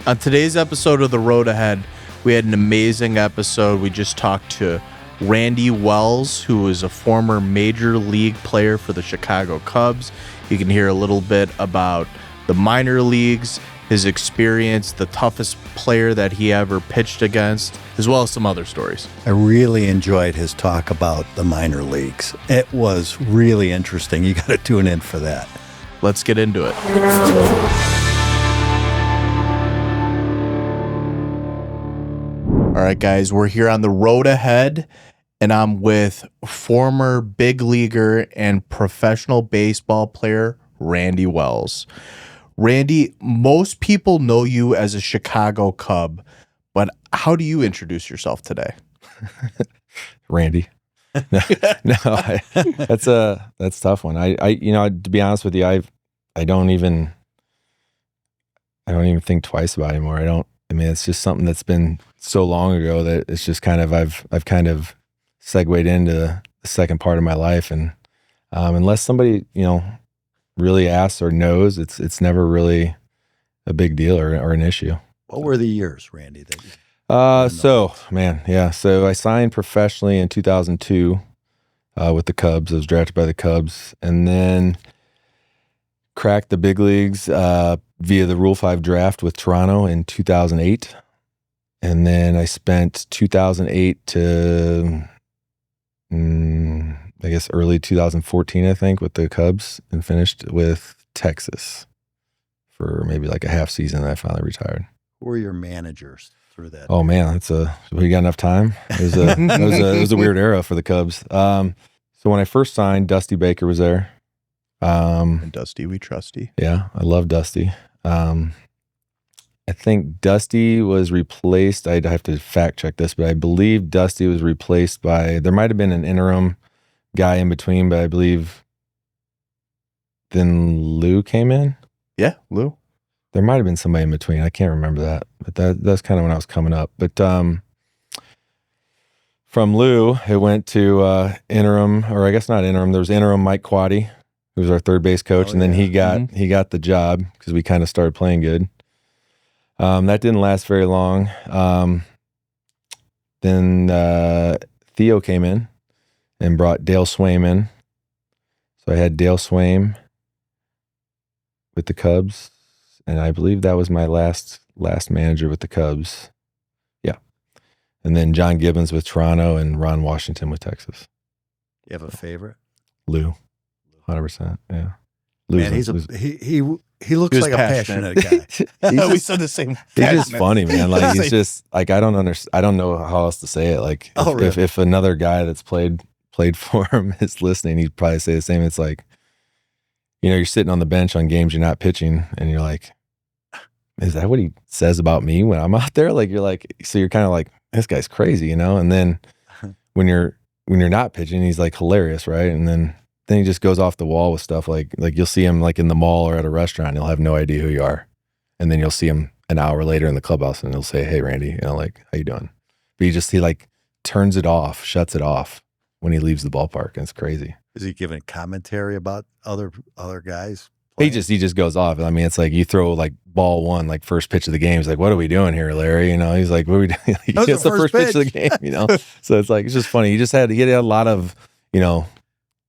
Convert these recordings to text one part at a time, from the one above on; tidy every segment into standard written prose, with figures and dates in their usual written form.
On today's episode of The Road Ahead, we had an amazing episode. We just talked to Randy Wells, who is a former major league player for the Chicago Cubs. You can hear a little bit about the minor leagues, his experience, the toughest player that he ever pitched against, as well as some other stories. I really enjoyed his talk about the minor leagues. It was really interesting. You got to tune in for that. Let's get into it. All right, guys, we're here on The Road Ahead, and I'm with former big leaguer and professional baseball player Randy Wells. Randy, most people know you as a Chicago Cub, but how do you introduce yourself today? Randy. That's a tough one. I to be honest with you, I don't even think twice about it anymore. It's just something that's been so long ago that it's just kind of I've kind of segued into the second part of my life, and unless somebody really asks or knows, it's never really a big deal or an issue. What were the years, Randy? So I signed professionally in 2002 with the Cubs. I was drafted by the Cubs, and then cracked the big leagues via the Rule 5 draft with Toronto in 2008. And then I spent 2008 to, I guess, early 2014, I think, with the Cubs, and finished with Texas for maybe like a half season. And I finally retired. Who were your managers through that? Oh, man, we got enough time. It was a weird era for the Cubs. So when I first signed, Dusty Baker was there. And Dusty, we trusty. Yeah, I love Dusty. I think Dusty was replaced. I'd have to fact check this, but I believe Dusty was replaced by, there might have been an interim guy in between, but I believe then Lou came in. Yeah, Lou. There might have been somebody in between. I can't remember that, but that's kind of when I was coming up. But from Lou, it went to interim, or I guess not interim. There was interim Mike Quaddy, who was our third base coach, and then he got the job because we kind of started playing good. That didn't last very long. Then Theo came in and brought Dale Swaim in. So I had Dale Swaim with the Cubs, and I believe that was my last manager with the Cubs. Yeah. And then John Gibbons with Toronto and Ron Washington with Texas. You have a favorite? Lou. 100%. Yeah. Man, he looks like a passionate guy. We said the same. He's just funny, man. Like he's just like, I don't know how else to say it. Like if another guy that's played for him is listening, he'd probably say the same. It's like, you're sitting on the bench on games you're not pitching, and you're like, is that what he says about me when I'm out there? Like so you're kind of like, this guy's crazy, And then when you're not pitching, he's like hilarious, right? And then he just goes off the wall with stuff like you'll see him like in the mall or at a restaurant, and he'll have no idea who you are. And then you'll see him an hour later in the clubhouse, and he'll say, "Hey, Randy, like, how you doing?" But he like turns it off, shuts it off when he leaves the ballpark, and it's crazy. Is he giving commentary about other guys playing? He just goes off. I mean, it's like you throw like ball one, like first pitch of the game. He's like, "What are we doing here, Larry?" He's like, "What are we doing?" It's the first pitch of the game, So it's like, it's just funny. He had a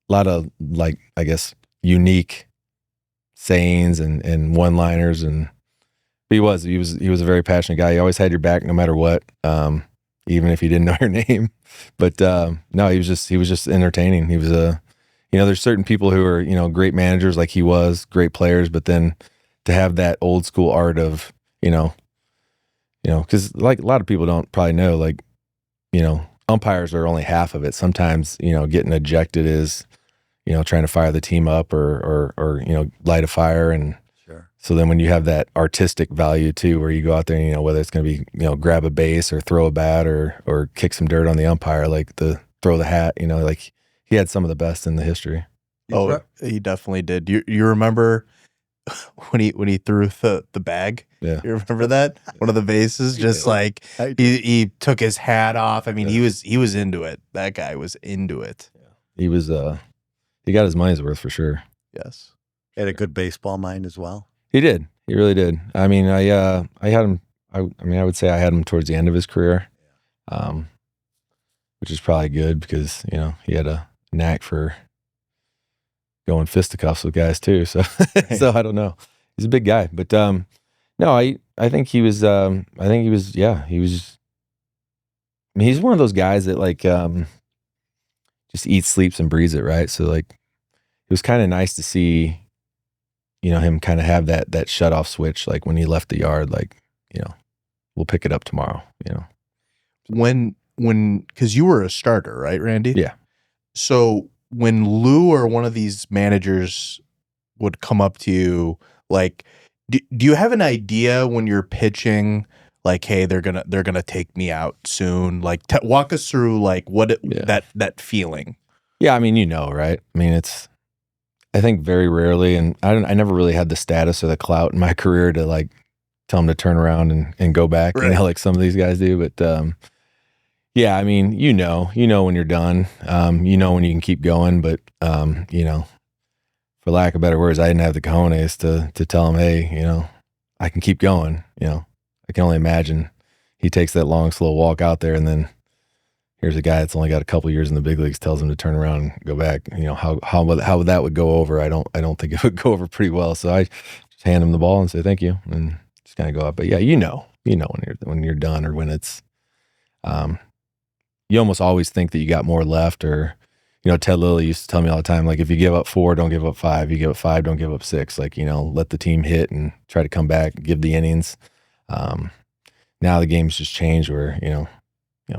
lot of, like, I guess, unique sayings and one-liners, but he was a very passionate guy. He always had your back no matter what, even if he didn't know your name. But no, he was just entertaining. He was there's certain people who are great managers, like he was, great players, but then to have that old school art of because like a lot of people don't probably know, like umpires are only half of it. Sometimes getting ejected is trying to fire the team up or light a fire. And sure. So then when you have that artistic value too, where you go out there and, whether it's going to be, grab a base or throw a bat or kick some dirt on the umpire, like throw the hat, like he had some of the best in the history. Oh, he definitely did. You remember when he threw the bag? Yeah. You remember that? One of the bases, just like he took his hat off. I mean, he was into it. That guy was into it. Yeah. He was he got his money's worth for sure. Yes. Had a good baseball mind as well. He did. He really did. I mean, I had him I mean, I would say I had him towards the end of his career, which is probably good because, you know, he had a knack for going fisticuffs with guys too. So, so I don't know. He's a big guy, but no, I think he was. Yeah, he was. I mean, he's one of those guys that like just eats, sleeps, and breathes it, right? So like, it was kind of nice to see, you know, him kind of have that shut off switch, like when he left the yard, like, you know, we'll pick it up tomorrow, you know. When because you were a starter, right, Randy? Yeah. So when Lou or one of these managers would come up to you, like, do you have an idea when you're pitching, like, hey, they're gonna take me out soon? Like, walk us through like that feeling. Yeah, I mean, you know, right? I mean, I think very rarely, and I never really had the status or the clout in my career to like tell them to turn around and go back, right, you know, like some of these guys do. But yeah, I mean, you know when you're done, you know when you can keep going. But you know, for lack of better words, I didn't have the cojones to tell him, hey, you know, I can keep going. You know, I can only imagine he takes that long, slow walk out there, and then here's a guy that's only got a couple years in the big leagues, tells him to turn around and go back. You know, how that would go over. I don't think it would go over pretty well. So I just hand him the ball and say thank you, and just kind of go up. But yeah, you know when you're done, or when it's you almost always think that you got more left. Or, you know, Ted Lilly used to tell me all the time, like, if you give up 4, don't give up 5. You give up 5, don't give up 6. Like, you know, let the team hit and try to come back, give the innings. Now the game's just changed where, you know,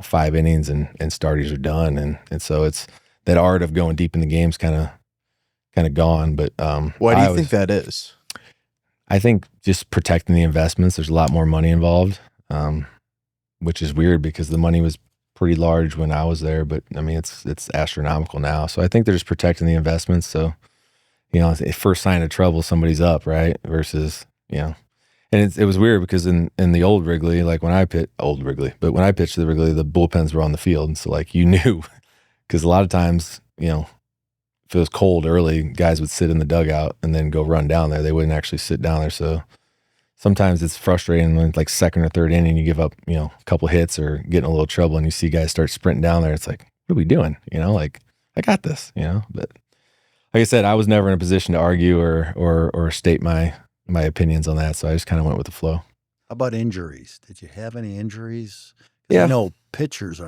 5 innings and starters are done. And so it's that art of going deep in the game's kind of gone. But why do you think that is? I think just protecting the investments. There's a lot more money involved, which is weird because the money was pretty large when I was there, but I mean, it's astronomical now. So I think they're just protecting the investments. So, you know, first sign of trouble, somebody's up, right? Versus, you know, and it was weird because in the old Wrigley, like when I pitched to the Wrigley, the bullpens were on the field. And so like you knew, because a lot of times, you know, if it was cold early, guys would sit in the dugout and then go run down there. They wouldn't actually sit down there. So sometimes it's frustrating when like second or third inning, you give up, you know, a couple hits or get in a little trouble and you see guys start sprinting down there. It's like, what are we doing? You know, like, I got this, you know. But like I said, I was never in a position to argue or state my opinions on that. So I just kind of went with the flow. How about injuries? Did you have any injuries? Yeah. I know pitchers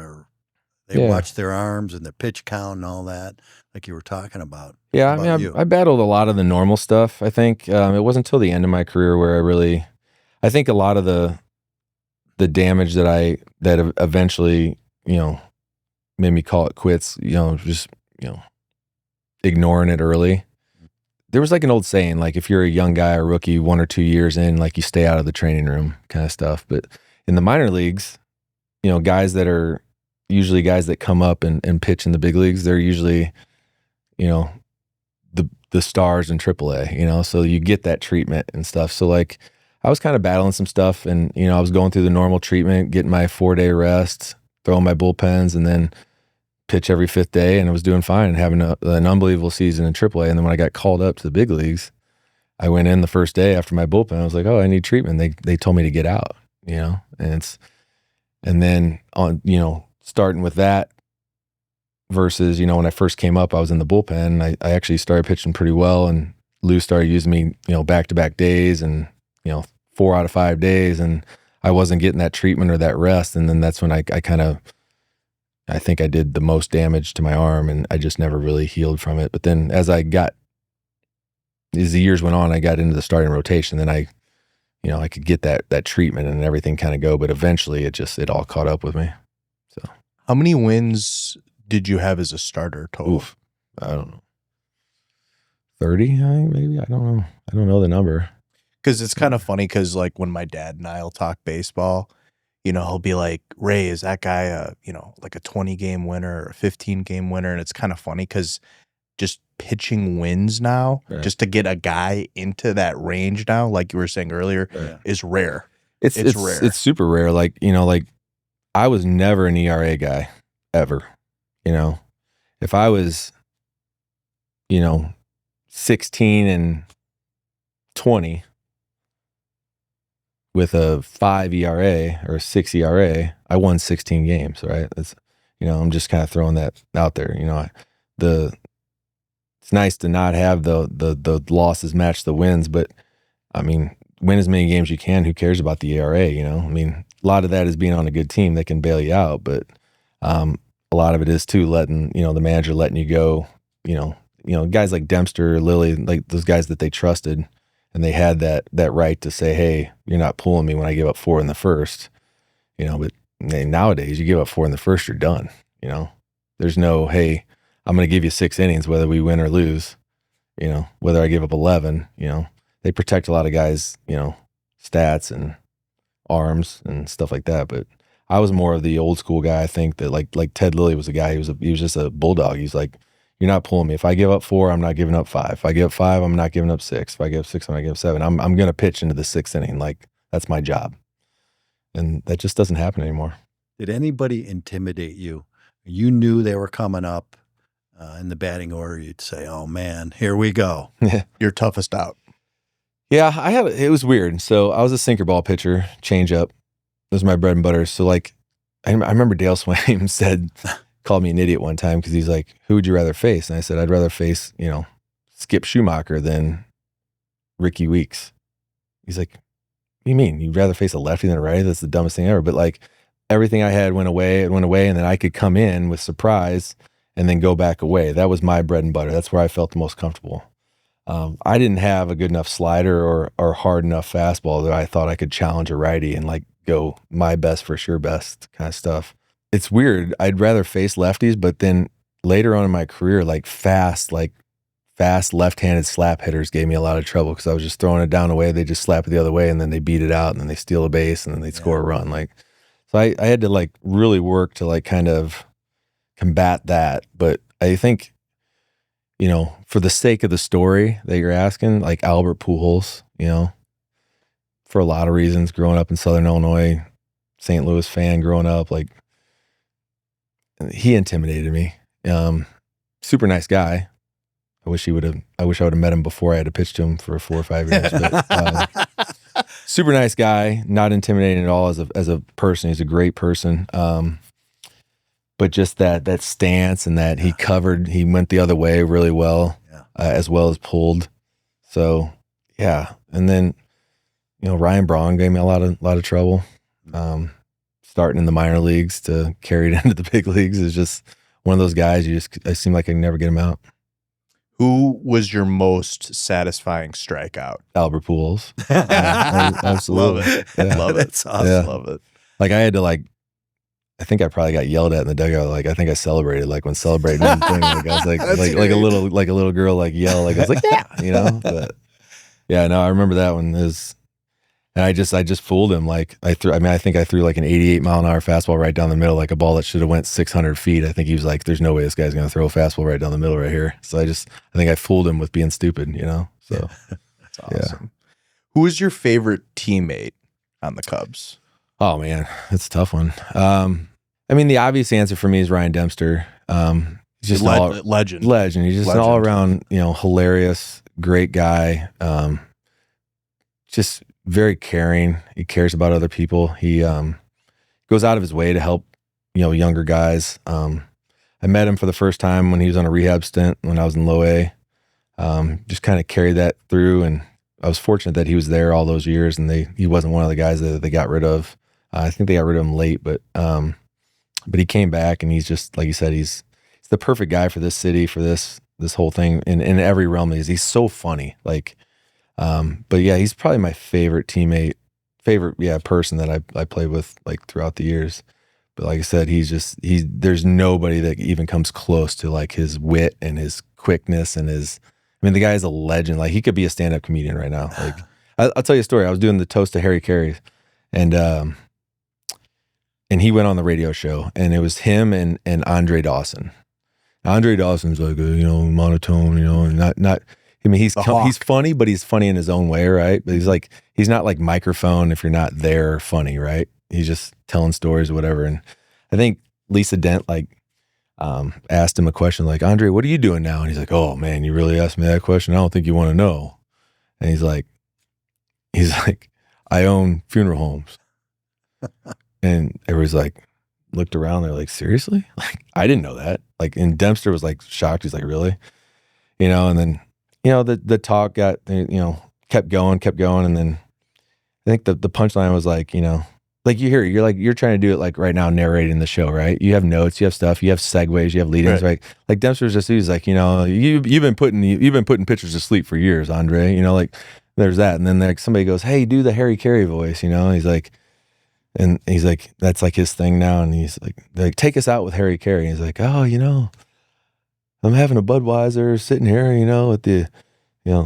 watch their arms and the pitch count and all that, like you were talking about. Yeah, I mean, I battled a lot of the normal stuff. I think it wasn't until the end of my career where I think a lot of the damage that eventually, you know, made me call it quits. You know, just, you know, ignoring it early. There was like an old saying, like if you're a young guy or rookie 1 or 2 years in, like you stay out of the training room kind of stuff. But in the minor leagues, you know, guys that are usually guys that come up and pitch in the big leagues, they're usually, you know, the stars in AAA, you know, so you get that treatment and stuff. So like I was kind of battling some stuff and, you know, I was going through the normal treatment, getting my 4-day rest, throwing my bullpens, and then pitch every 5th day, and I was doing fine and having an unbelievable season in AAA. And then when I got called up to the big leagues, I went in the first day after my bullpen. I was like, oh, I need treatment. They told me to get out, you know, and then on, you know, starting with that versus, you know, when I first came up, I was in the bullpen. I actually started pitching pretty well, and Lou started using me, you know, back-to-back days and, you know, 4 out of 5 days, and I wasn't getting that treatment or that rest. And then that's when I think I did the most damage to my arm, and I just never really healed from it. But then as the years went on, I got into the starting rotation, then I could get that treatment and everything kind of go, but eventually it all caught up with me. So how many wins did you have as a starter total? Oof, I don't know. 30, I think, maybe. I don't know. I don't know the number. Because it's kind of funny because like when my dad and I will talk baseball, you know, he'll be like, Ray, is that guy you know, like a 20-game winner or a 15-game winner? And it's kind of funny because just pitching wins now, right, just to get a guy into that range now, like you were saying earlier, right, is rare. It's rare. It's super rare. Like, you know, like I was never an ERA guy ever. You know, if I was, you know, 16 and 20, with a 5 ERA or a 6 ERA, I won 16 games, right? That's, I'm just kind of throwing that out there. It's nice to not have the losses match the wins, but I mean, win as many games as you can. Who cares about the ERA? I mean, a lot of that is being on a good team that can bail you out, but a lot of it is too letting, the manager letting you go, guys like Dempster, Lilly, like those guys that they trusted, and they had that right to say, hey, you're not pulling me when I give up 4 in the first, but nowadays you give up 4 in the first, you're done. There's no, hey, I'm going to give you 6 innings, whether we win or lose, whether I give up 11, they protect a lot of guys, stats and arms and stuff like that. But I was more of the old school guy. I think that like Ted Lilly was a guy, he was just a bulldog. He's like, you're not pulling me. If I give up 4, I'm not giving up 5. If I give up 5, I'm not giving up 6. If I give up 6, I'm not giving up 7. I'm going to pitch into the 6th inning. Like, that's my job. And that just doesn't happen anymore. Did anybody intimidate you? You knew they were coming up in the batting order. You'd say, oh man, here we go. Your toughest out. Yeah, it was weird. So I was a sinker ball pitcher, change up. It was my bread and butter. So like, I remember Dale Swaim called me an idiot one time because he's like, who would you rather face? And I said, I'd rather face, Skip Schumacher than Ricky Weeks. He's like, what do you mean? You'd rather face a lefty than a righty? That's the dumbest thing ever. But like, everything I had went away, and then I could come in with surprise and then go back away. That was my bread and butter. That's where I felt the most comfortable. I didn't have a good enough slider or hard enough fastball that I thought I could challenge a righty and like go my best for sure best kind of stuff. It's weird. I'd rather face lefties, but then later on in my career, like fast left-handed slap hitters gave me a lot of trouble because I was just throwing it down the way. They just slap it the other way, and then they beat it out, and then they steal a base, and then they score a run. Like, so I had to like really work to like kind of combat that. But I think, for the sake of the story that you're asking, like Albert Pujols, for a lot of reasons, growing up in Southern Illinois, St. Louis fan growing up, like he intimidated me. Super nice guy. I wish I would have met him before I had to pitch to him for 4 or 5 years. But, super nice guy, not intimidating at all as a person. He's a great person. But just that stance and that he went the other way really well, as well as pulled. So yeah. And then, Ryan Braun gave me a lot of trouble. Starting in the minor leagues to carry it into the big leagues is just one of those guys. I seem like I can never get him out. Who was your most satisfying strikeout? Albert Pujols. Absolutely. Love it. Yeah. Love it. That's awesome. Yeah. Love it. Like I had to I think I probably got yelled at in the dugout. Like I think I celebrated when celebrating anything. Like I was like a little girl like yell. Like I was like, yeah, But yeah, no, I remember that one and I just fooled him. Like I think I threw like an 88 mile an hour fastball right down the middle, like a ball that should have went 600 feet. I think he was like, there's no way this guy's going to throw a fastball right down the middle right here. So I think I fooled him with being stupid, So that's awesome. Yeah. Who is your favorite teammate on the Cubs? Oh man, that's a tough one. The obvious answer for me is Ryan Dempster. He's just legend. He's just an all around, hilarious, great guy. Just very caring. He cares about other people. He goes out of his way to help, younger guys. I met him for the first time when he was on a rehab stint when I was in low A. Just kind of carried that through, and I was fortunate that he was there all those years, and he wasn't one of the guys that they got rid of. I think they got rid of him late, but he came back, and he's just, like you said, he's the perfect guy for this city, for this whole thing in every realm. He's so funny. Like, but yeah, he's probably my favorite teammate, person that I played with like throughout the years. But like I said, there's nobody that even comes close to like his wit and his quickness and the guy is a legend. Like he could be a stand-up comedian right now. Like I'll tell you a story. I was doing the toast to Harry Carey, and he went on the radio show, and it was him and Andre Dawson. Now, Andre Dawson's like monotone, not. He's funny, but he's funny in his own way, right? But he's not like microphone if you're not there funny, right? He's just telling stories or whatever. And I think Lisa Dent asked him a question like, Andre, what are you doing now? And he's like, oh man, you really asked me that question? I don't think you want to know. And he's like, I own funeral homes. And everybody's like, looked around. They're like, seriously? Like, I didn't know that. Like, and Dempster was like shocked. He's like, really? And then, the talk got, kept going. And then I think the punchline was like, like you're trying to do it like right now, narrating the show, right? You have notes, you have stuff, you have segues, you have lead-ins, right? Like Dempster's he's like, you've been putting pitchers to sleep for years, Andre. Like there's that. And then like somebody goes, hey, do the Harry Carey voice, He's like, that's like his thing now. And he's like, take us out with Harry Carey. And he's like, oh, I'm having a Budweiser sitting here, with the,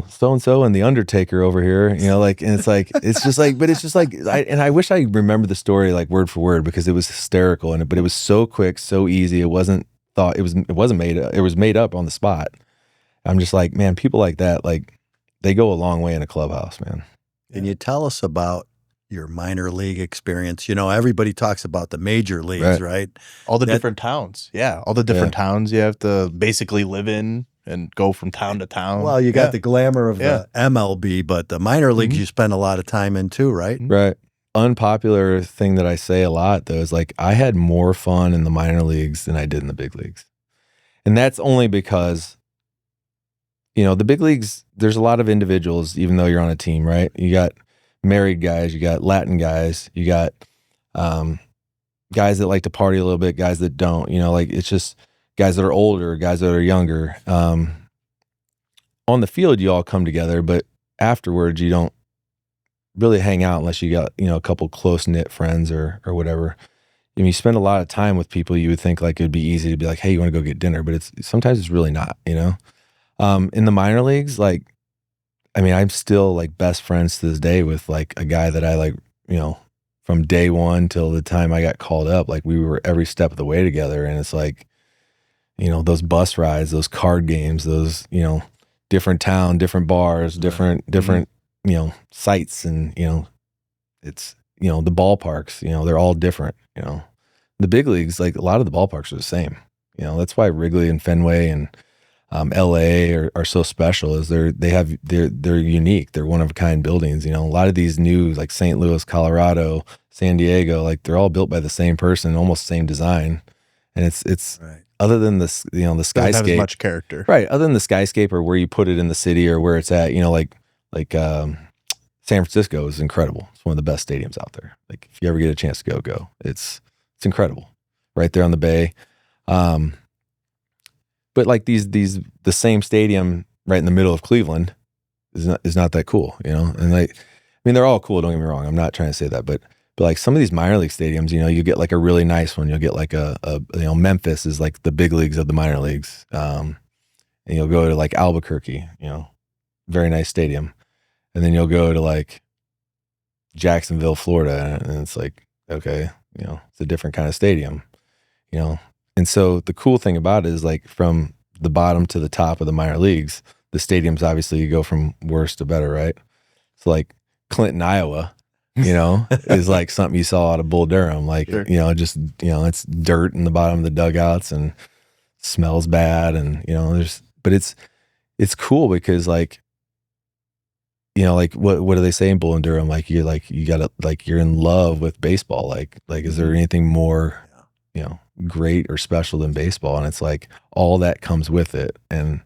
so-and-so and the Undertaker over here, and it's just like, I wish I remembered the story like word for word, because it was hysterical, but it was so quick, so easy. It wasn't made up. It was made up on the spot. I'm just like, man, people like that, like they go a long way in a clubhouse, man. Can you tell us about your minor league experience? Everybody talks about the major leagues, right? All the different towns. Yeah. All the different towns you have to basically live in and go from town to town. Well, you got the glamour of the MLB, but the minor leagues you spend a lot of time in too, right? Right. Unpopular thing that I say a lot though is like, I had more fun in the minor leagues than I did in the big leagues. And that's only because, the big leagues, there's a lot of individuals, even though you're on a team, right? You got married guys, you got Latin guys, you got guys that like to party a little bit, guys that don't, like it's just guys that are older, guys that are younger. On the field, you all come together, but afterwards you don't really hang out unless you got, a couple close knit friends or whatever. You spend a lot of time with people you would think like it'd be easy to be like, hey, you want to go get dinner? But sometimes it's really not, in the minor leagues, like, I'm still like best friends to this day with like a guy that I like, from day one till the time I got called up, like we were every step of the way together. And it's like, those bus rides, those card games, those, different town, different bars, different, sites. And, it's, the ballparks, they're all different, the big leagues, like a lot of the ballparks are the same, that's why Wrigley and Fenway and LA are so special, is they're unique. They're one of a kind buildings. A lot of these new, like St. Louis, Colorado, San Diego, like they're all built by the same person, almost same design. And it's right. Other than the skyscape, doesn't have as much character, right? Other than the skyscape or where you put it in the city or where it's at, like San Francisco is incredible. It's one of the best stadiums out there. Like if you ever get a chance to go. It's incredible, right there on the bay. But like the same stadium right in the middle of Cleveland is not that cool, And like, they're all cool. Don't get me wrong. I'm not trying to say that, but like some of these minor league stadiums, you get like a really nice one. You'll get like a Memphis is like the big leagues of the minor leagues. And you'll go to like Albuquerque, very nice stadium. And then you'll go to like Jacksonville, Florida, and it's like, okay, it's a different kind of stadium, And so the cool thing about it is like from the bottom to the top of the minor leagues, the stadiums, obviously you go from worse to better, right? So like Clinton, Iowa, is like something you saw out of Bull Durham. Like, sure. It's dirt in the bottom of the dugouts and smells bad. And, but it's cool because like, like what do they say in Bull and Durham? Like you gotta, like you're in love with baseball. Like, is there anything more, great or special than baseball? And it's like all that comes with it. And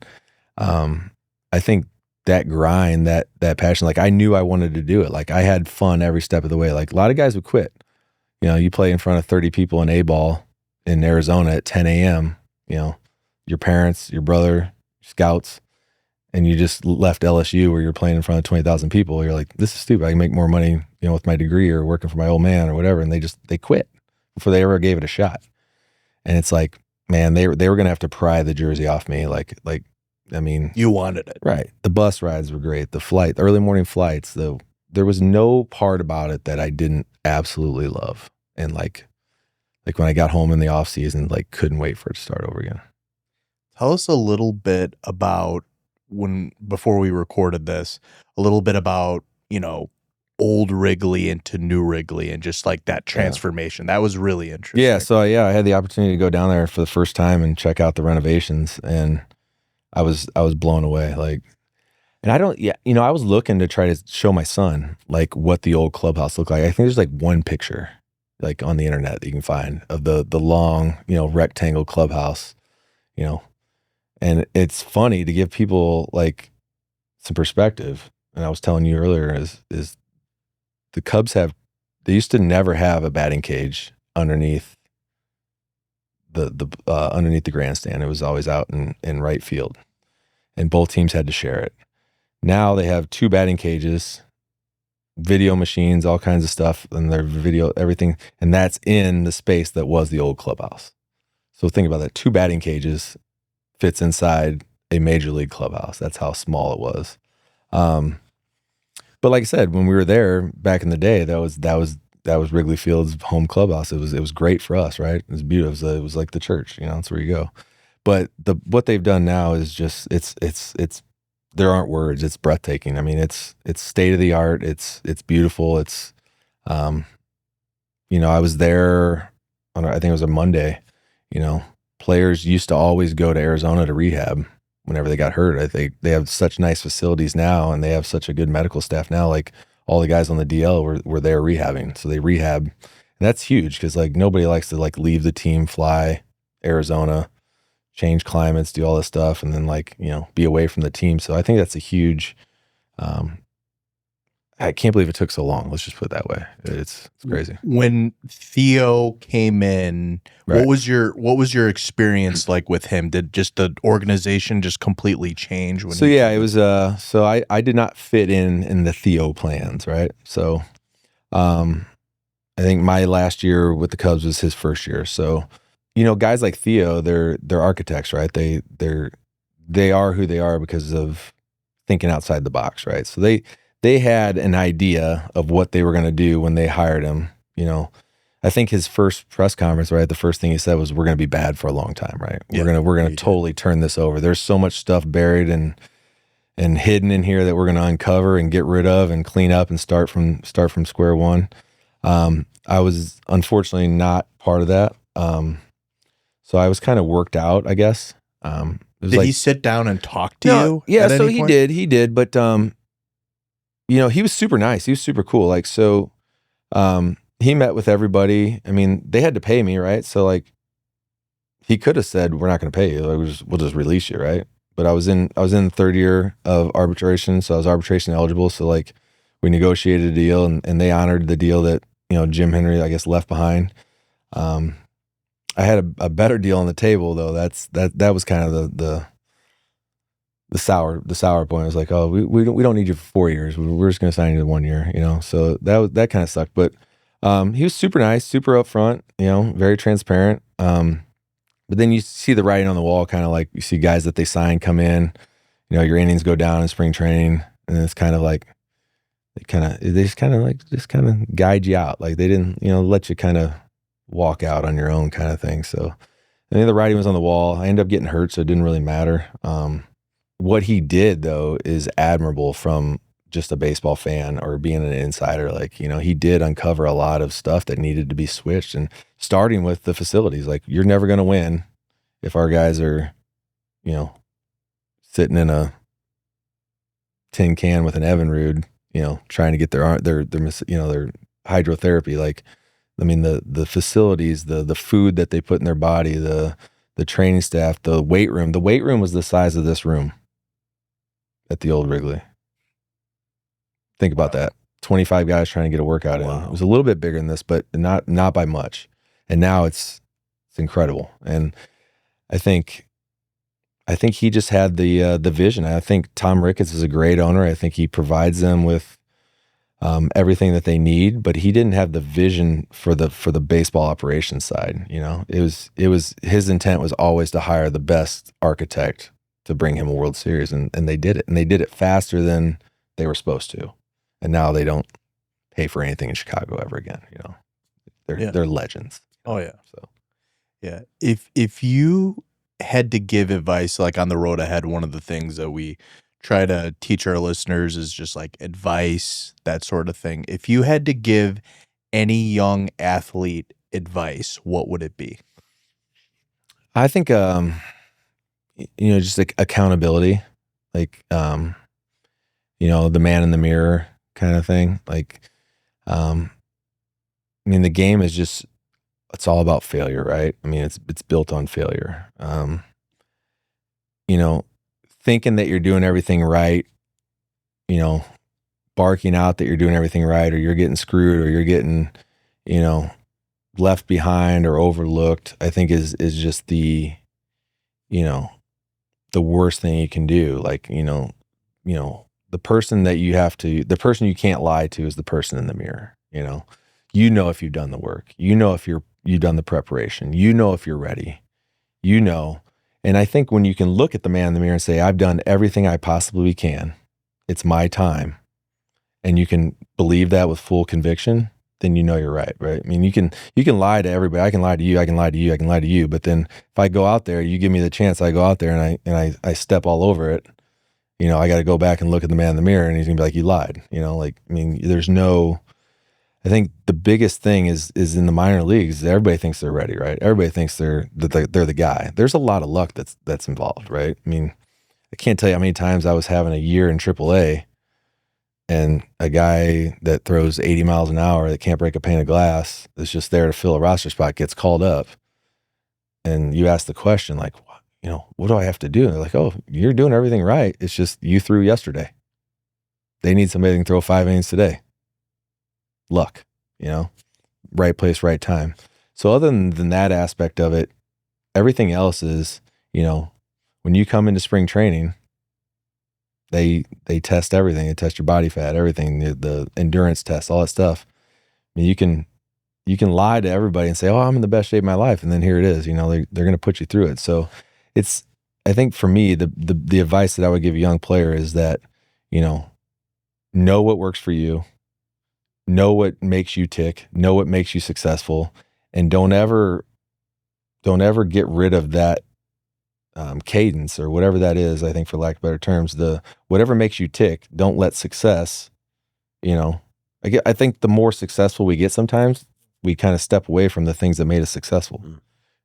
I think that grind, that passion, like I knew I wanted to do it. Like I had fun every step of the way. Like a lot of guys would quit. You play in front of 30 people in A-ball in Arizona at 10 a.m., your parents, your brother, scouts, and you just left LSU where you're playing in front of 20,000 people. You're like, this is stupid. I can make more money, with my degree or working for my old man or whatever. And they quit before they ever gave it a shot. And it's like, man, they were going to have to pry the jersey off me. You wanted it. Right. The bus rides were great. The early morning flights, there was no part about it that I didn't absolutely love. And like when I got home in the off season, like couldn't wait for it to start over again. Tell us a little bit about before we recorded this, a little bit about, old Wrigley into new Wrigley and just like that transformation. Yeah. That was really interesting. Yeah. So I had the opportunity to go down there for the first time and check out the renovations, and I was blown away. Like And I don't, I was looking to try to show my son like what the old clubhouse looked like. I think there's like one picture like on the internet that you can find of the long, rectangle clubhouse, and it's funny to give people like some perspective. And I was telling you earlier is the Cubs they used to never have a batting cage underneath underneath the grandstand. It was always out in right field, and both teams had to share it. Now they have 2 batting cages, video machines, all kinds of stuff, and their video, everything, and that's in the space that was the old clubhouse. So think about that. 2 batting cages fits inside a major league clubhouse. That's how small it was. But like I said, when we were there back in the day, that was Wrigley Field's home clubhouse. It was great for us, right? It was beautiful. It was like the church, that's where you go. But what they've done now is just it's there aren't words. It's breathtaking. I mean, it's state of the art. It's beautiful. It's I was there on, I think it was a Monday. Players used to always go to Arizona to rehab whenever they got hurt. I think they have such nice facilities now, and they have such a good medical staff now. Like all the guys on the DL were there rehabbing, so they rehab, and that's huge because like nobody likes to like leave the team, fly Arizona, change climates, do all this stuff, and then like be away from the team. So I think that's a huge. I can't believe it took so long. Let's just put it that way. It's crazy. When Theo came in, right, what was your experience like with him? Did just the organization just completely change? It was. So I did not fit in the Theo plans, right? So, I think my last year with the Cubs was his first year. So, guys like Theo, they're architects, right? They are who they are because of thinking outside the box, right? So they had an idea of what they were going to do when they hired him. I think his first press conference, right, the first thing he said was, "We're going to be bad for a long time, right? Yeah, we're gonna totally turn this over. There's so much stuff buried and hidden in here that we're going to uncover and get rid of and clean up and start from square one." I was unfortunately not part of that, so I was kind of worked out, I guess. Did he sit down and talk to you? Yeah, so he did, but he was super nice. He was super cool. Like, so, he met with everybody. I mean, they had to pay me, right? So like, he could have said, "We're not going to pay you. Like, we'll just release you," right? But I was in the 3rd year of arbitration, so I was arbitration eligible. So like, we negotiated a deal, and they honored the deal that Jim Henry, I guess, left behind. I had a better deal on the table though. That was kind of the sour point. I was like, "Oh, we don't need you for 4 years. We're just going to sign you to 1 year," So that kind of sucked. But he was super nice, super upfront, very transparent. But then you see the writing on the wall, kind of like you see guys that they sign come in, your innings go down in spring training, and it's kind of like they just kind of guide you out. Like they didn't let you kind of walk out on your own kind of thing. So I think the writing was on the wall. I ended up getting hurt, so it didn't really matter. What he did though is admirable from just a baseball fan or being an insider. Like, he did uncover a lot of stuff that needed to be switched, and starting with the facilities. Like, you're never going to win if our guys are, sitting in a tin can with an Evinrude, trying to get their hydrotherapy. Like, I mean, the facilities, the food that they put in their body, the training staff, the weight room. The weight room was the size of this room at the old Wrigley. Think about that. 25 guys trying to get a workout in. It was a little bit bigger than this, but not by much. And now it's incredible. And I think he just had the vision. I think Tom Ricketts is a great owner. I think he provides them with everything that they need, but he didn't have the vision for the baseball operations side. It was his intent was always to hire the best architect to bring him a World Series, and they did it. And they did it faster than they were supposed to. And now they don't pay for anything in Chicago ever again. They're legends. Oh yeah. So yeah. If you had to give advice, like on the road ahead, one of the things that we try to teach our listeners is just like advice, that sort of thing. If you had to give any young athlete advice, what would it be? I think, just like accountability, like, the man in the mirror kind of thing. Like, I mean, the game is just, it's all about failure, right? I mean, it's built on failure. Thinking that you're doing everything right, barking out that you're doing everything right, or you're getting screwed, or you're getting, left behind or overlooked, I think is just the worst thing you can do. Like, the person the person you can't lie to is the person in the mirror. If you've done the work, if you've done the preparation, if you're ready, and I think when you can look at the man in the mirror and say, I've done everything I possibly can, it's my time, and you can believe that with full conviction, then you're right? I mean, you can lie to everybody. I can lie to you. I can lie to you. I can lie to you. But then if I go out there, you give me the chance, I go out there and I step all over it. I got to go back and look at the man in the mirror, and he's gonna be like, you lied. I think the biggest thing is in the minor leagues, everybody thinks they're ready, right? Everybody thinks they're the guy. There's a lot of luck that's involved, right? I mean, I can't tell you how many times I was having a year in AAA, and a guy that throws 80 miles an hour that can't break a pane of glass, that's just there to fill a roster spot, gets called up. And you ask the question, like, what do I have to do? And they're like, oh, you're doing everything right. It's just you threw yesterday. They need somebody that can throw 5 innings today. Luck, right place, right time. So other than that aspect of it, everything else is, when you come into spring training, they test everything. They test your body fat, everything, the endurance test, all that stuff. I mean, you can lie to everybody and say, oh, I'm in the best shape of my life. And then here it is, they're going to put you through it. So I think for me, the advice that I would give a young player is that, know what works for you, know what makes you tick, know what makes you successful, and don't ever get rid of that cadence or whatever that is. I think, for lack of better terms, whatever makes you tick, don't let success, I think the more successful we get, sometimes we kind of step away from the things that made us successful.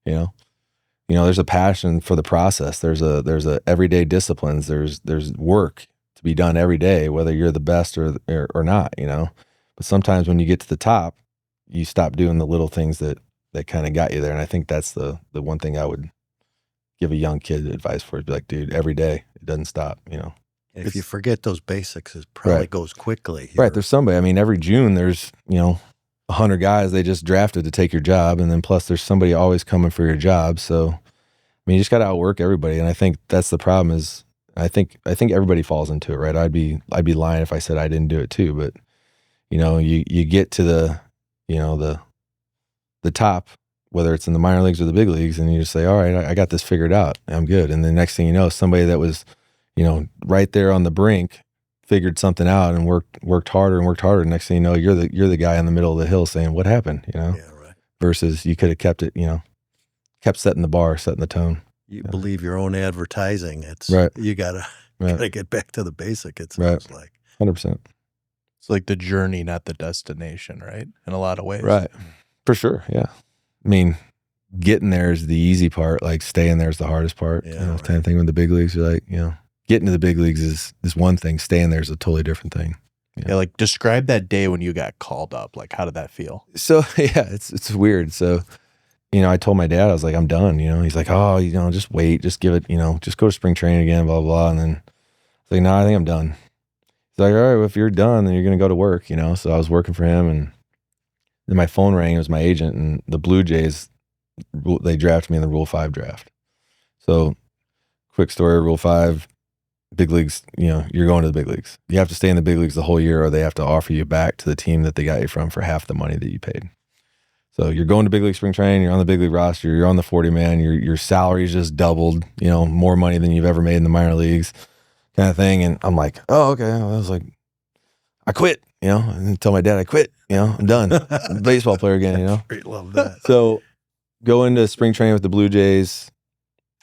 There's a passion for the process. There's a everyday disciplines. There's work to be done every day, whether you're the best or not, but sometimes when you get to the top, you stop doing the little things that kind of got you there. And I think that's the one thing I would give a young kid advice for, is be like, dude, every day, it doesn't stop, If you forget those basics, it probably goes quickly. Right. There's somebody, I mean, every June there's, 100 guys they just drafted to take your job. And then plus there's somebody always coming for your job. So, I mean, you just got to outwork everybody. And I think that's the problem is I think everybody falls into it, right? I'd be lying if I said I didn't do it too. But, you get to the top, whether it's in the minor leagues or the big leagues, and you just say, all right, I got this figured out. I'm good. And the next thing you know, somebody that was, right there on the brink figured something out and worked harder and worked harder. Next thing you know, you're the guy in the middle of the hill saying, what happened? Yeah, right. Versus you could have kept it, kept setting the bar, setting the tone. You believe your own advertising. It's right. You gotta get back to the basic. It sounds like 100%. It's like the journey, not the destination, right? In a lot of ways. Right. For sure. Yeah. I mean, getting there is the easy part. Like staying there is the hardest part. Yeah, Kind of thing with the big leagues. You're like, getting to the big leagues is one thing. Staying there is a totally different thing. Yeah. Like describe that day when you got called up. Like, how did that feel? So yeah, it's weird. So, I told my dad, I was like, I'm done. He's like, oh, just wait, just give it, just go to spring training again, blah, blah, blah. And then I was like, no, I think I'm done. He's like, all right, well, if you're done, then you're going to go to work, So I was working for him, and then my phone rang. It was my agent, and the Blue Jays, they drafted me in the Rule 5 draft. So quick story, Rule 5, big leagues, you're going to the big leagues. You have to stay in the big leagues the whole year, or they have to offer you back to the team that they got you from for half the money that you paid. So you're going to big league spring training, you're on the big league roster, you're on the 40-man, your salary is just doubled, more money than you've ever made in the minor leagues kind of thing. And I'm like, oh, okay. I was like, I quit, and tell my dad I quit, I'm done. I'm a baseball player again, I love that. So go into spring training with the Blue Jays,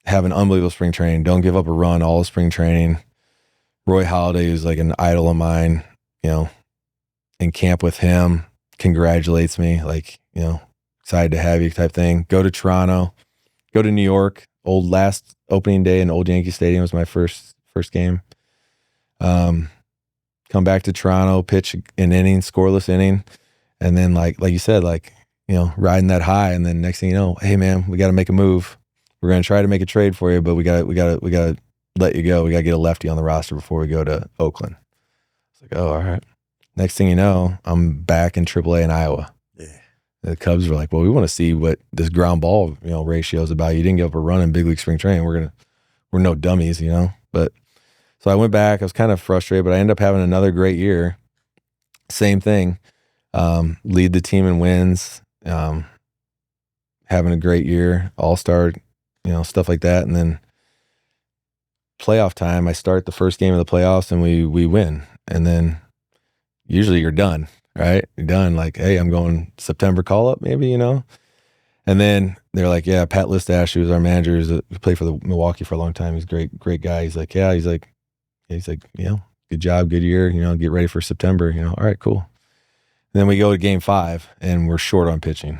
have an unbelievable spring training, don't give up a run all of spring training. Roy Halladay, who's like an idol of mine, in camp with him, congratulates me, like, excited to have you type thing. Go to Toronto, go to New York. Last opening day in Old Yankee Stadium was my first game. come back to Toronto, pitch an inning, scoreless inning. And then like you said, like, you know, riding that high. And then next thing you know, hey man, we got to make a move. We're going to try to make a trade for you, but we got to let you go. We got to get a lefty on the roster before we go to Oakland. It's like, oh, all right. Next thing you know, I'm back in AAA in Iowa. Yeah. The Cubs were like, well, we want to see what this ground ball, you know, ratio is about. You didn't give up a run in big league spring training. We're no dummies, you know. But so I went back. I was kind of frustrated, but I ended up having another great year. Same thing. Lead the team in wins. Having a great year, all-star, you know, stuff like that. And then playoff time, I start the first game of the playoffs and we win. And then usually you're done, right? You're done. Like, hey, I'm going September call-up maybe, you know? And then they're like, yeah, Pat Listash, who was our manager, he played for the Milwaukee for a long time. He's a great guy. He's like, yeah, he's like, you know, good job, good year, you know, get ready for September, you know, all right, cool. And then we go to game 5 and we're short on pitching.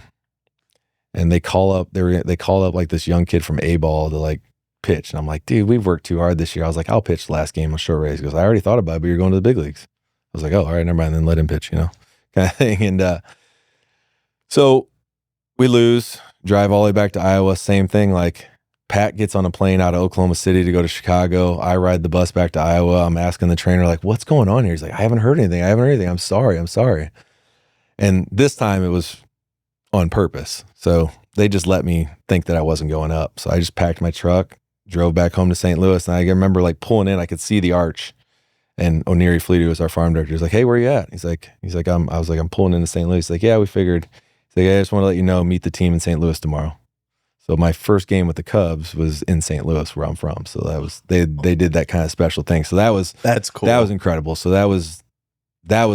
And they call up like this young kid from A-ball to like pitch. And I'm like, dude, we've worked too hard this year. I was like, I'll pitch the last game on short race. He goes, I already thought about it, but you're going to the big leagues. I was like, oh, all right, never mind. Then let him pitch, you know, kind of thing. And so we lose, drive all the way back to Iowa. Same thing. Like Pat gets on a plane out of Oklahoma City to go to Chicago. I ride the bus back to Iowa. I'm asking the trainer, like, what's going on here? He's like, I haven't heard anything. I'm sorry. And this time it was on purpose. So they just let me think that I wasn't going up. So I just packed my truck, drove back home to St. Louis. And I remember like pulling in, I could see the arch. And O'Neary Fleety was our farm director. He's like, hey, where you at? He's like, I was like, I'm pulling into St. Louis. He's like, yeah, we figured. He's like, I just want to let you know, meet the team in St. Louis tomorrow. So my first game with the Cubs was in St. Louis, where I'm from. So that was, they did that kind of special thing. So that's cool. That was incredible. So that was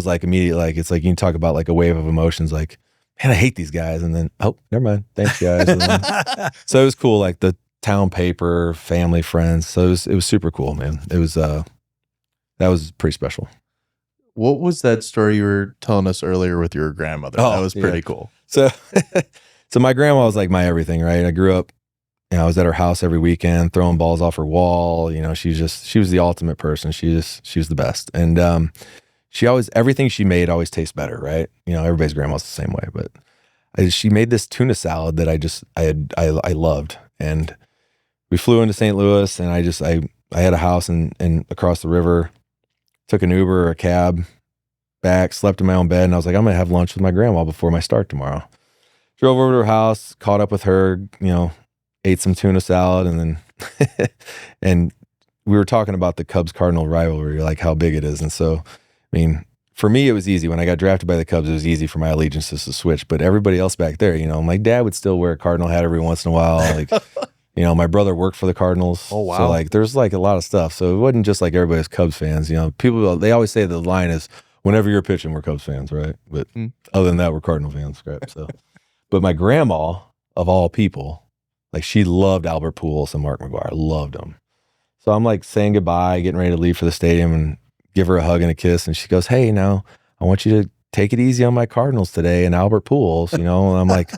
like immediate, like, it's like, you can talk about like a wave of emotions, like, man, I hate these guys. And then, oh, never mind. Thanks, guys. So it was cool. Like the town paper, family, friends. So it was super cool, man. It was, that was pretty special. What was that story you were telling us earlier with your grandmother? That was pretty cool. So, so my grandma was like my everything, right? I grew up, you know, I was at her house every weekend, throwing balls off her wall. You know, she was the ultimate person. She was the best. And, she always, everything she made always tastes better, right? You know, everybody's grandma's the same way, but she made this tuna salad that I loved. And we flew into St. Louis and I had a house in across the river, took an Uber or a cab back, slept in my own bed. And I was like, I'm going to have lunch with my grandma before my start tomorrow. Drove over to her house, caught up with her, you know, ate some tuna salad. And then, and we were talking about the Cubs Cardinal rivalry, like how big it is. And so, I mean, for me, it was easy. When I got drafted by the Cubs, it was easy for my allegiances to switch. But everybody else back there, you know, my dad would still wear a Cardinal hat every once in a while. Like, you know, my brother worked for the Cardinals. Oh, wow. So, like, there's, like, a lot of stuff. So it wasn't just, like, everybody's Cubs fans. You know, people, they always say the line is, whenever you're pitching, we're Cubs fans, right? But other than that, we're Cardinal fans. Right? So, but my grandma, of all people, like, she loved Albert Pujols and Mark McGwire. Loved them. So I'm, like, saying goodbye, getting ready to leave for the stadium, and give her a hug and a kiss. And she goes, hey, now I want you to take it easy on my Cardinals today and Albert Pujols, you know? And I'm like,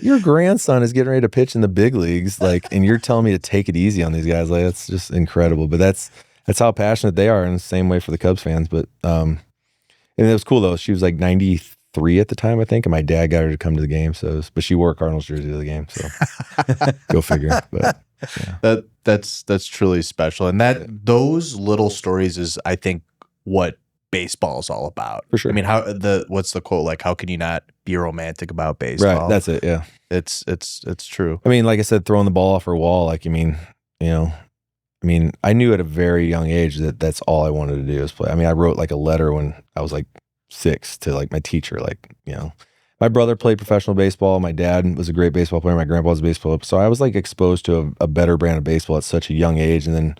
your grandson is getting ready to pitch in the big leagues. Like, and you're telling me to take it easy on these guys. Like, that's just incredible. But that's how passionate they are, in the same way for the Cubs fans. But, and it was cool though. She was like 93 at the time, I think. And my dad got her to come to the game. So, but she wore a Cardinals jersey to the game. So go figure. But yeah. That's truly special. And those little stories is, I think, what baseball is all about. For sure. I mean, what's the quote? Like, how can you not be romantic about baseball? Right. That's it. Yeah. It's true. I mean, like I said, throwing the ball off her wall, like, I mean, you know, I knew at a very young age that that's all I wanted to do is play. I mean, I wrote like a letter when I was like 6 to like my teacher, like, you know, my brother played professional baseball. My dad was a great baseball player. My grandpa was a baseball player. So I was like exposed to a better brand of baseball at such a young age. And then,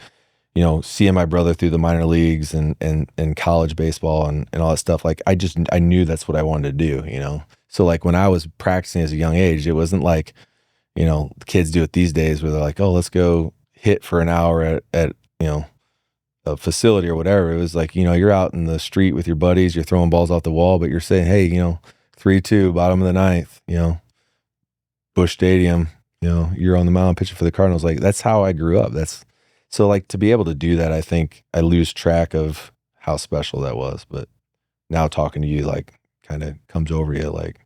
you know, seeing my brother through the minor leagues and college baseball and all that stuff, like I knew that's what I wanted to do, you know? So like when I was practicing as a young age, it wasn't like, you know, the kids do it these days where they're like, oh, let's go hit for an hour at you know, a facility or whatever. It was like, you know, you're out in the street with your buddies, you're throwing balls off the wall, but you're saying, hey, you know, 3-2, bottom of the ninth, you know, Busch Stadium, you know, you're on the mound pitching for the Cardinals. Like, that's how I grew up. So like to be able to do that, I think I lose track of how special that was. But now talking to you, like, kind of comes over you, like,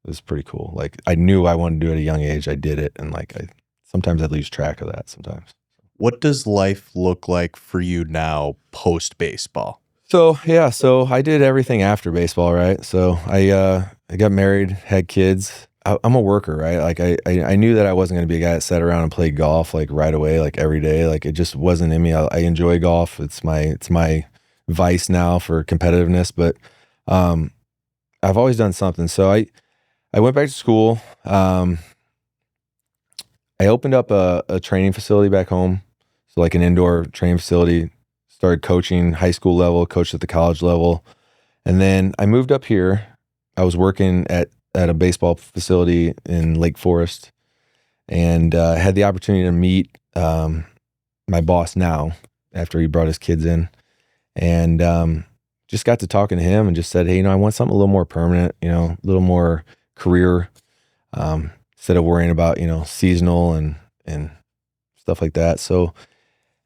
it was pretty cool. Like, I knew I wanted to do it at a young age. I did it. And like, sometimes I lose track of that sometimes. What does life look like for you now post baseball? So I did everything after baseball, right? So I got married, had kids. I'm a worker, right? Like I knew that I wasn't going to be a guy that sat around and played golf like right away, like every day. Like it just wasn't in me. I enjoy golf. It's my vice now for competitiveness, but I've always done something. So I went back to school. I opened up a training facility back home. So like an indoor training facility. Started coaching high school level, coached at the college level. And then I moved up here. I was working at a baseball facility in Lake Forest, and had the opportunity to meet my boss now after he brought his kids in, and just got to talking to him and just said, hey, I want something a little more permanent, a little more career, instead of worrying about, seasonal and stuff like that. So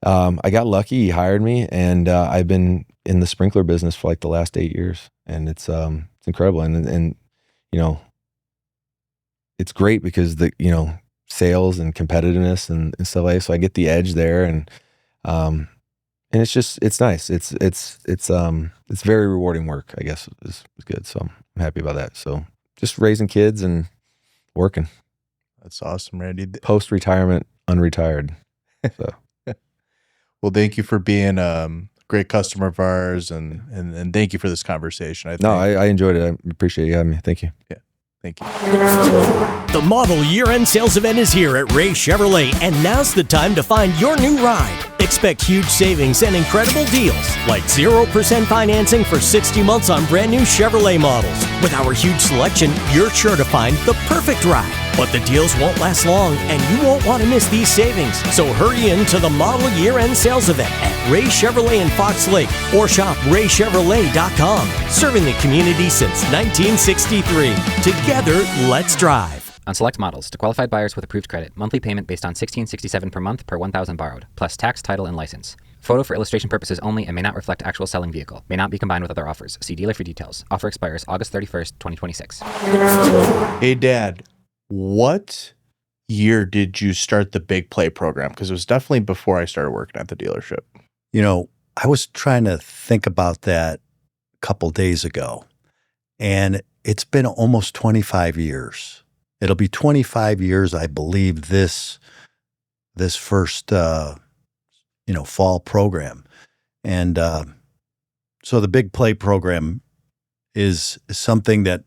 I got lucky. He hired me, and I've been in the sprinkler business for like the last 8 years, and it's incredible. And it's great because the sales and competitiveness and stuff like that. So I get the edge there, and it's nice. It's very rewarding work, I guess is good. So I'm happy about that. So just raising kids and working. That's awesome, Randy. Post retirement, unretired. So. Well, thank you for being a great customer of ours, and thank you for this conversation. I enjoyed it. I appreciate you having me. Thank you. Yeah, thank you. The model year-end sales event is here at Ray Chevrolet, and now's the time to find your new ride. Expect huge savings and incredible deals, like 0% financing for 60 months on brand new Chevrolet models. With our huge selection, you're sure to find the perfect ride. But the deals won't last long, and you won't want to miss these savings. So hurry in to the model year-end sales event at Ray Chevrolet in Fox Lake, or shop raychevrolet.com. Serving the community since 1963. Together, let's drive. On select models, to qualified buyers with approved credit, monthly payment based on $1,667 per month per $1,000 borrowed, plus tax, title, and license. Photo for illustration purposes only and may not reflect actual selling vehicle. May not be combined with other offers. See dealer for details. Offer expires August 31st, 2026. Hey, Dad, what year did you start the Big Play program? Because it was definitely before I started working at the dealership. I was trying to think about that a couple days ago, and it's been almost 25 years. It'll be 25 years, I believe, this first, fall program. And so the Big Play program is something that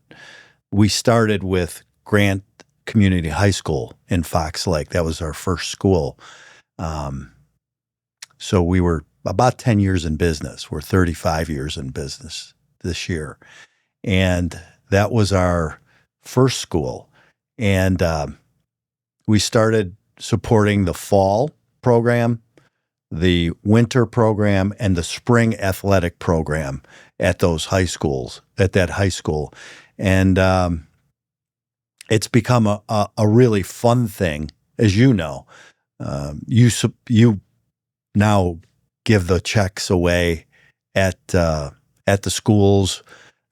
we started with Grant Community High School in Fox Lake. That was our first school. So we were about 10 years in business. We're 35 years in business this year. And that was our first school. And we started supporting the fall program, the winter program, and the spring athletic program at those high schools, at that high school. And it's become a really fun thing, as you know. You now give the checks away at the schools.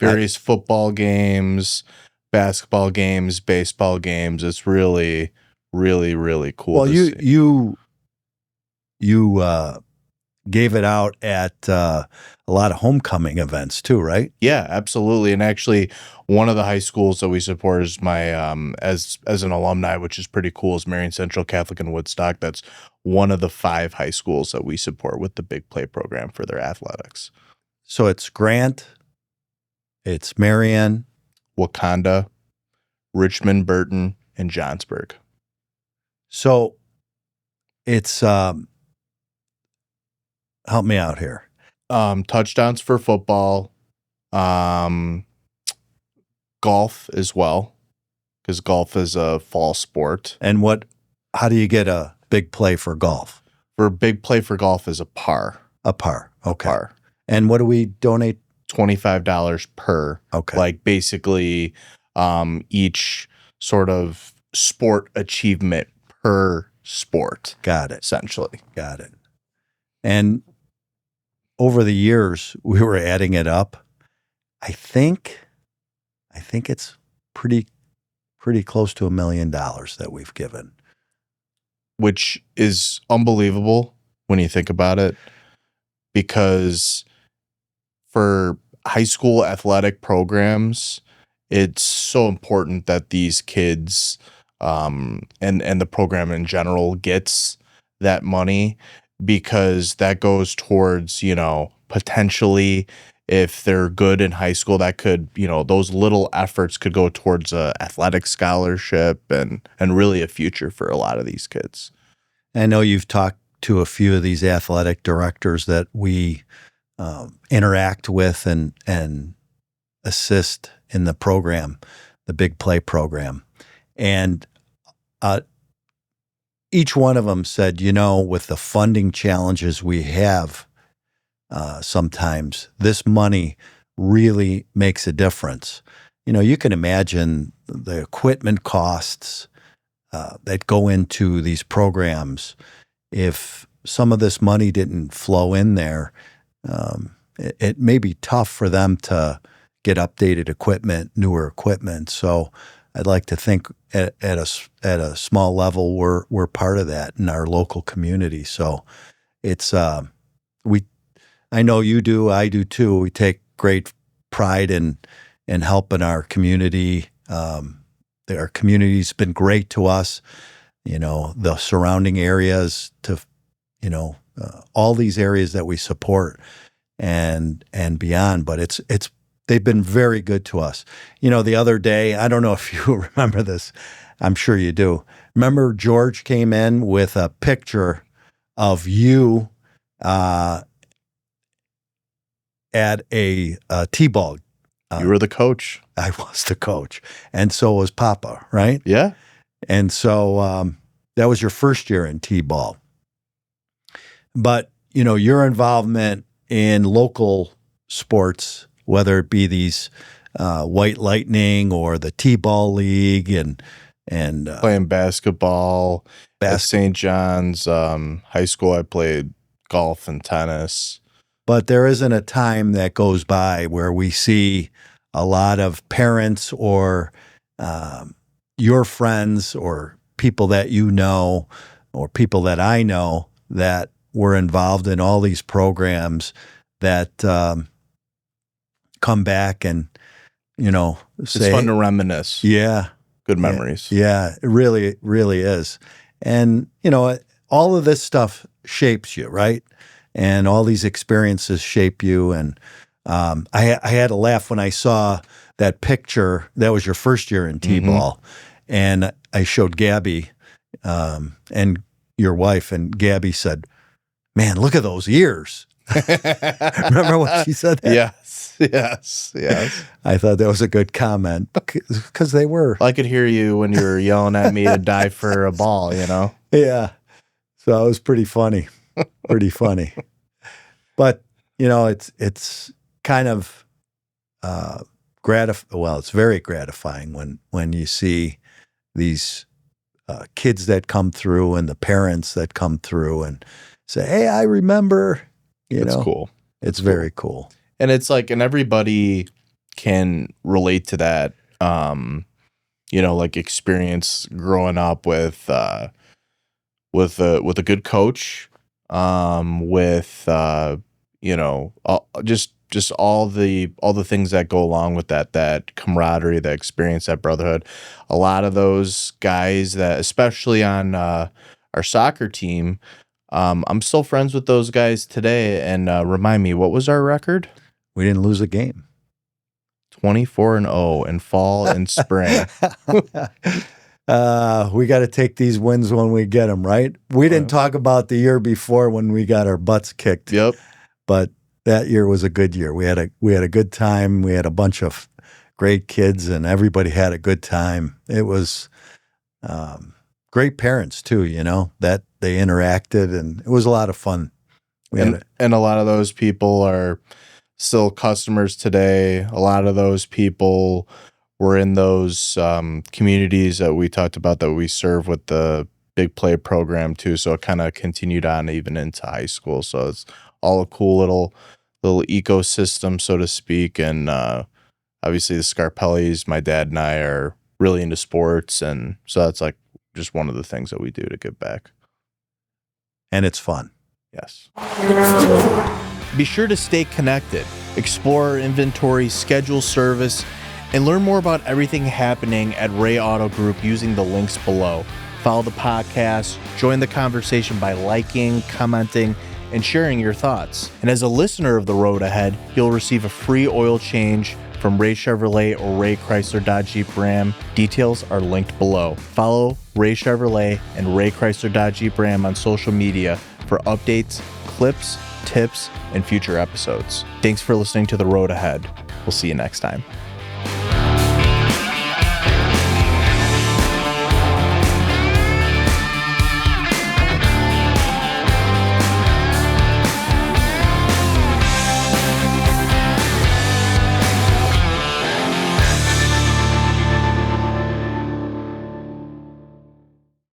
Various football games, basketball games, baseball games. It's really, really, really cool. Well, you gave it out at a lot of homecoming events too, right? Yeah, absolutely. And actually, one of the high schools that we support is my as an alumni, which is pretty cool, is Marion Central Catholic in Woodstock. That's one of the 5 high schools that we support with the Big Play program for their athletics. So it's Grant, it's Marion, Wakanda, Richmond, Burton, and Johnsburg. So it's help me out here. Touchdowns for football, golf as well, because golf is a fall sport. And how do you get a big play for golf? For a big play for golf is a par. A par. Okay. A par. And what do we donate? $25 per. Okay. Like basically each sort of sport achievement per sport. Got it. Essentially. Got it. And over the years, we were adding it up. I think it's pretty close to $1 million that we've given. Which is unbelievable when you think about it, because for high school athletic programs, it's so important that these kids and the program in general gets that money, because that goes towards, potentially, if they're good in high school, that could, those little efforts could go towards a athletic scholarship and really a future for a lot of these kids. I know you've talked to a few of these athletic directors that we interact with and assist in the program, the Big Play program. And each one of them said, with the funding challenges we have, sometimes this money really makes a difference. You can imagine the equipment costs that go into these programs. If some of this money didn't flow in there, it may be tough for them to get updated equipment, newer equipment. So I'd like to think at a small level, we're part of that in our local community. So it's I know you do, I do too. We take great pride in helping our community. Our community's been great to us, the surrounding areas, to, all these areas that we support and beyond. But they've been very good to us. The other day, I don't know if you remember this. I'm sure you do. Remember George came in with a picture of you at a T-ball. You were the coach. I was the coach. And so was Papa, right? Yeah. And so that was your first year in T-ball. But, your involvement in local sports, whether it be these White Lightning or the T-ball league and playing basketball at St. John's, high school, I played golf and tennis. But there isn't a time that goes by where we see a lot of parents or your friends or people that you know or people that I know that were involved in all these programs that come back and, say, it's fun to reminisce. Yeah. Good memories. Yeah, it really, really is. And, all of this stuff shapes you, right? And all these experiences shape you. And I had a laugh when I saw that picture. That was your first year in T-ball. Mm-hmm. And I showed Gabby and your wife, and Gabby said, "Man, look at those ears." Remember when she said that? Yes. I thought that was a good comment because they were. I could hear you when you were yelling at me to dive for a ball, Yeah. So it was pretty funny. Pretty funny. But, it's kind of it's very gratifying when you see these kids that come through and the parents that come through and say, "Hey, I remember." It's cool. It's very cool. And it's like, and everybody can relate to that, like experience growing up with a good coach, just all the things that go along with that camaraderie, that experience, that brotherhood. A lot of those guys that, especially on our soccer team, I'm still friends with those guys today. And remind me, what was our record? We didn't lose a game. 24-0 in fall and spring. We got to take these wins when we get them, right? We didn't talk about the year before when we got our butts kicked. Yep. But that year was a good year. We had a good time. We had a bunch of great kids, and everybody had a good time. It was great parents too, that they interacted, and it was a lot of fun. And a lot of those people are still customers today. A lot of those people were in those communities that we talked about that we serve with the Big Play program too. So it kind of continued on even into high school. So it's all a cool little ecosystem, so to speak. And obviously the Scarpellis, my dad and I are really into sports, and so that's like just one of the things that we do to give back. And it's fun. Yes. Be sure to stay connected, explore our inventory, schedule service, and learn more about everything happening at Ray Auto Group using the links below. Follow the podcast, join the conversation by liking, commenting, and sharing your thoughts. And as a listener of The Road Ahead, you'll receive a free oil change from Ray Chevrolet or Ray Chrysler Dodge Jeep Ram. Details are linked below. Follow Ray Chevrolet and Ray Chrysler Dodge Jeep Ram on social media for updates, clips, tips, and future episodes. Thanks for listening to The Road Ahead. We'll see you next time.